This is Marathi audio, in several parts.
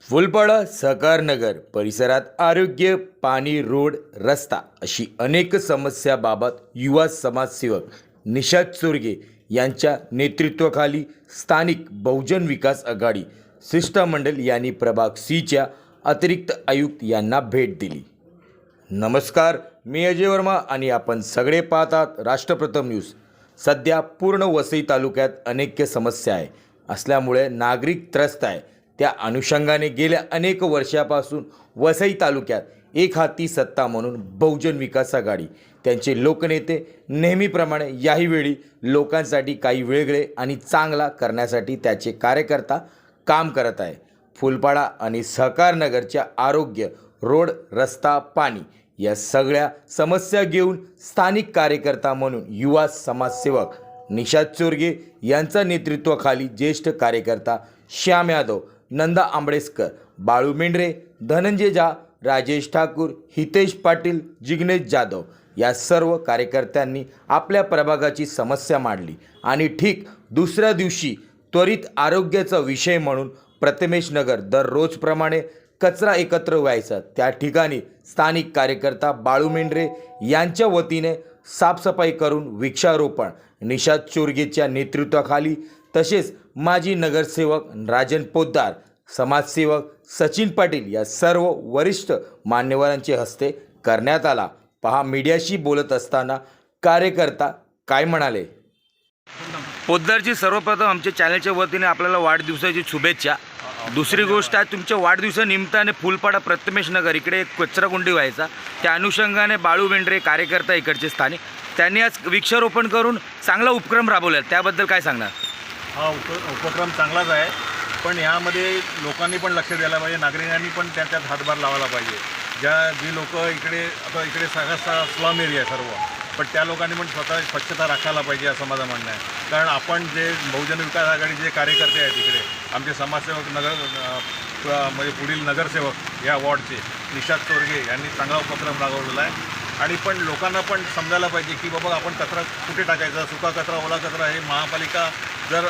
फुलपाडा सहकारनगर परिसरात आरोग्य, पाणी, रोड, रस्ता अशी अनेक समस्याबाबत युवा समाजसेवक निषाद चोरगे यांच्या नेतृत्वाखाली स्थानिक बहुजन विकास आघाडी शिष्टमंडळ यांनी प्रभाग सीच्या अतिरिक्त आयुक्त यांना भेट दिली. नमस्कार, मी अजय वर्मा आणि आपण सगळे पाहतात राष्ट्रप्रथम न्यूज. सध्या पूर्ण वसई तालुक्यात अनेक समस्या आहे असल्यामुळे नागरिक त्रस्त आहे. त्या अनुषंगाने गेल्या अनेक वर्षापासून वसई तालुक्यात एक हाती सत्ता म्हणून बहुजन विकास आघाडी त्यांचे लोकनेते नेहमीप्रमाणे याहीवेळी लोकांसाठी काही वेगळे आणि चांगला करण्यासाठी त्याचे कार्यकर्ता काम करत आहे. फुलपाडा आणि सहकारनगरच्या आरोग्य, रोड, रस्ता, पाणी या सगळ्या समस्या घेऊन स्थानिक कार्यकर्ता म्हणून युवा समाजसेवक निषाद चोरगे यांच्या नेतृत्वाखाली ज्येष्ठ कार्यकर्ता श्याम यादव, नंदा आंबडेकर, बाळू मेंढरे, धनंजय झा, राजेश ठाकूर, हितेश पाटील, जिग्नेश जाधव या सर्व कार्यकर्त्यांनी आपल्या प्रभागाची समस्या मांडली आणि ठीक दुसऱ्या दिवशी त्वरित आरोग्याचा विषय म्हणून प्रथमेश नगर दररोजप्रमाणे कचरा एकत्र व्हायचा. त्या ठिकाणी स्थानिक कार्यकर्ता बाळू मेंढरे यांच्या वतीने साफसफाई करून वृक्षारोपण निषाद चोरगेच्या नेतृत्वाखाली तसेच माजी नगरसेवक राजन पोद्दार, समाजसेवक सचिन पाटील या सर्व वरिष्ठ मान्यवरांचे हस्ते करण्यात आला. पहा मीडियाशी बोलत असताना कार्यकर्ता काय म्हणाले. पोद्दारजी, सर्वप्रथम आमच्या चॅनलच्या वतीने आपल्याला वाढदिवसाची शुभेच्छा. दुसरी गोष्ट आहे, तुमच्या वाढदिवसानिमित्ताने फुलपाडा प्रथमेश नगर इकडे एक कचराकुंडी व्हायचा, त्या अनुषंगाने बाळू मेंढरे कार्यकर्ता इकडचे स्थानिक त्यांनी आज वृक्षारोपण करून चांगला उपक्रम राबवला. त्याबद्दल काय सांगणार. हा उपक्रम चांगलाच आहे, पण यामध्ये लोकांनी पण लक्ष द्यायला पाहिजे, नागरिकांनी पण त्याच्यात हातभार लावायला पाहिजे. जी लोक इकडे सगळा स्लम एरिया आहे सर्व, पण त्या लोकांनी पण स्वतः स्वच्छता राखायला पाहिजे असं माझं म्हणणं आहे. कारण आपण जे बहुजन विकास आघाडी जे कार्यकर्ते आहेत इकडे आमचे समाजसेवक म्हणजे पुढील नगरसेवक या वॉर्डचे निषाद चोरगे यांनी चांगला उपक्रम राबवलेला आहे. आणि पण लोकांना पण समजायला पाहिजे की बाबा आपण कचरा कुठे टाकायचा, सुका कचरा, ओला कचरा हे महापालिका जर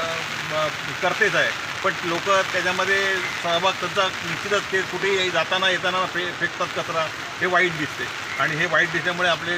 करतेच आहे, पण लोक त्याच्यामध्ये सहभाग त्यांचा निश्चितच ते कुठेही जाताना येताना फेकतात कचरा, हे वाईट दिसते. आणि हे वाईट दिसल्यामुळे आपले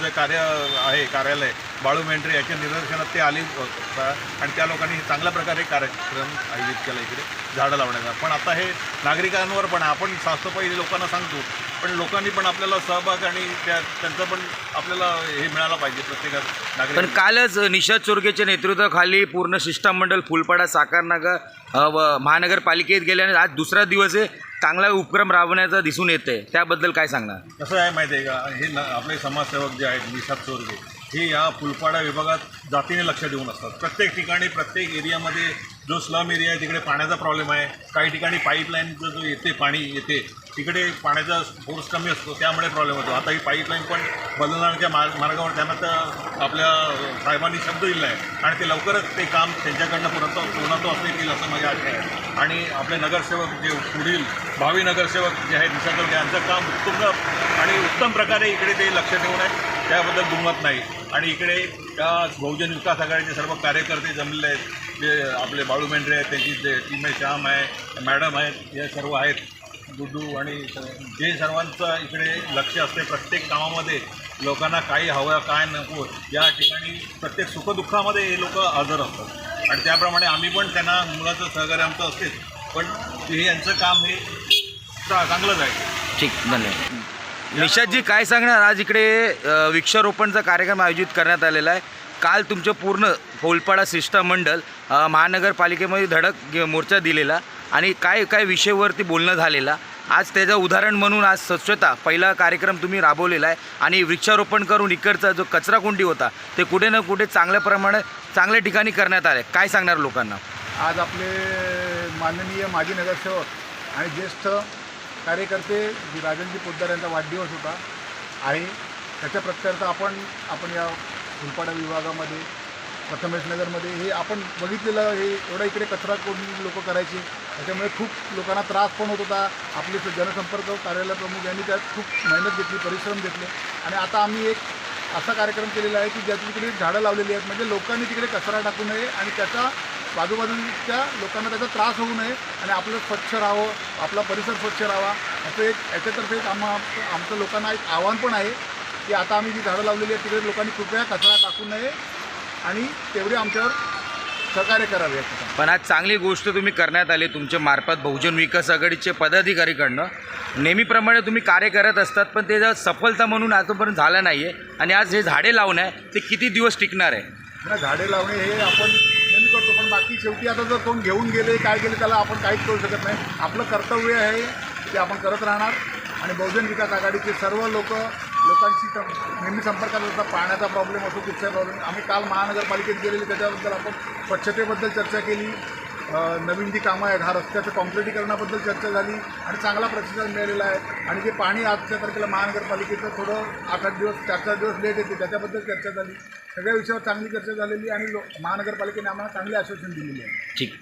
जे कार्यालय बाळू मेंढरे याच्या निदर्शनात ते आले आणि त्या लोकांनी चांगल्या प्रकारे कार्यक्रम आयोजित केला इकडे झाडं लावण्याचा. पण आता हे नागरिकांवर पण आपण साफसफाई लोकांना सांगतो, पण लोकांनी पण आपल्याला सहभाग आणि त्यांचं पण आपल्याला हे मिळालं पाहिजे प्रत्येकात नागरिक. पण कालच निषाद चोरगेच्या नेतृत्वाखाली पूर्ण शिष्टमंडळ फुलपाडा साकारनगर महानगरपालिकेत गेले आणि आज दुसरा दिवस आहे, चांगला उपक्रम राबवण्याचा दिसून येते. त्याबद्दल काय सांगणार. कसं आहे माहिती आहे का, हे आपले समाजसेवक जे आहेत निषाद चोरगे हे या फुलपाडा विभागात जातीने लक्ष देऊन असतात. प्रत्येक ठिकाणी प्रत्येक एरियामध्ये जो स्लम एरिया आहे तिकडे पाण्याचा प्रॉब्लेम आहे. काही ठिकाणी पाईपलाईनचं जो येते पाणी येते तिकडे पाण्याचा फोर्स कमी असतो, त्यामुळे प्रॉब्लेम होतो. आता ही पाईपलाईन पण बदलण्याच्या मार्गावर त्यांना तर आपल्या साहेबांनी शब्द दिला आहे आणि ते लवकरच ते काम त्यांच्याकडनं पूर्णत्वास येतील असं माझी आशा आहे. आणि आपले नगरसेवक जे पुढील भावी नगरसेवक जे आहेत निषाद चोरगे यांचं काम उत्तम प्रकारे इकडे ते लक्ष ठेवून आहे, त्याबद्दल दुमत नाही. आणि इकडे त्या बहुजन विकास आघाडीचे सर्व कार्यकर्ते जमलेले आहेत, जे आपले बाळू मेंढरे आहेत, त्यांची जे टीम आहे, श्याम आहे, मॅडम आहेत, हे सर्व आहेत, गुड्डू, आणि जे सर्वांचं इकडे लक्ष असते प्रत्येक कामामध्ये. लोकांना काही हवं काय नको या ठिकाणी प्रत्येक सुखदुःखामध्ये हे लोक हजर असतात आणि त्याप्रमाणे आम्ही पण त्यांना मुलाचं सहकार्य आमचं असतेच, पण हे यांचं काम हे चांगलंच आहे. ठीक, धन्यवाद. निषादजी, काय सांगणार. आज इकडे वृक्षारोपणचा कार्यक्रम आयोजित करण्यात आलेला आहे. काल तुमचं पूर्ण फुलपाडा शिष्टमंडळ महानगरपालिकेमध्ये धडक मोर्चा दिलेला आणि काय विषयावरती बोलणं झालेला. आज त्याचं उदाहरण म्हणून आज स्वच्छता पहिला कार्यक्रम तुम्ही राबवलेला आहे आणि वृक्षारोपण करून इकडचा जो कचराकुंडी होता ते कुठे ना कुठे चांगल्या ठिकाणी करण्यात आले. काय सांगणार लोकांना. आज आपले माननीय माजी नगरसेवक आणि ज्येष्ठ कार्यकर्ते राजनजी पोद्दार यांचा वाढदिवस होता आणि त्याच्या प्रत्यर्थ आपण या फुलपाडा विभागामध्ये प्रथमेश नगरमध्ये हे आपण बघितलेलं, हे एवढा इकडे कचरा कोणी लोक करायचे, त्याच्यामुळे खूप लोकांना त्रास पण होत होता. आपले जनसंपर्क कार्यालय प्रमुख यांनी त्यात खूप मेहनत घेतली, परिश्रम घेतले आणि आता आम्ही एक असा कार्यक्रम केलेला आहे की ज्या तिकडे झाडं लावलेली आहेत, म्हणजे लोकांनी तिकडे कचरा टाकू नये आणि त्याचा बाजूबाजूच्या लोकांना त्याचा त्रास होऊ नये आणि आपलं स्वच्छ राहावं, आपला परिसर स्वच्छ राहावा याच्यातर्फे एक आमचं लोकांना एक आव्हान पण आहे की आता आम्ही जी झाडं लावलेली आहेत तिकडे लोकांनी कृपया कचरा टाकू नये आणि तेवढे आमच्यावर सहकार्य करावे याचं. पण आज चांगली गोष्ट तुम्ही करण्यात आली तुमच्या मार्फत बहुजन विकास आघाडीचे पदाधिकारीकडनं. नेहमीप्रमाणे तुम्ही कार्य करत असतात पण ते जर सफलता म्हणून आतापर्यंत झालं नाही आहे आणि आज हे झाडे लावणं आहे ते किती दिवस टिकणार आहे? ना झाडे लावणे हे आपण नेहमी करतो पण बाकी शेवटी आता जर कोण घेऊन गेले काय गेले त्याला आपण काहीच करू शकत नाही. आपलं कर्तव्य आहे ते आपण करत राहणार आणि बहुजन विकास आघाडीचे सर्व लोकांशी नेहमी संपर्कात असतात. पाण्याचा प्रॉब्लेम असो कुठचा प्रॉब्लेम. आम्ही काल महानगरपालिकेत गेलेले त्याच्याबद्दल आपण स्वच्छतेबद्दल चर्चा केली, नवीन जी कामं आहेत हा रस्त्याचं कॉन्क्रिटीकरणाबद्दल चर्चा झाली आणि चांगला प्रतिसाद मिळालेला आहे. आणि जे पाणी आजच्या तारखेला महानगरपालिकेचं थोडं 8-8 दिवस 4-4 दिवस लेट येते त्याच्याबद्दल चर्चा झाली. सगळ्या विषयावर चांगली चर्चा झालेली आणि महानगरपालिकेने आम्हाला चांगले आश्वासन दिलेले आहे. ठीक.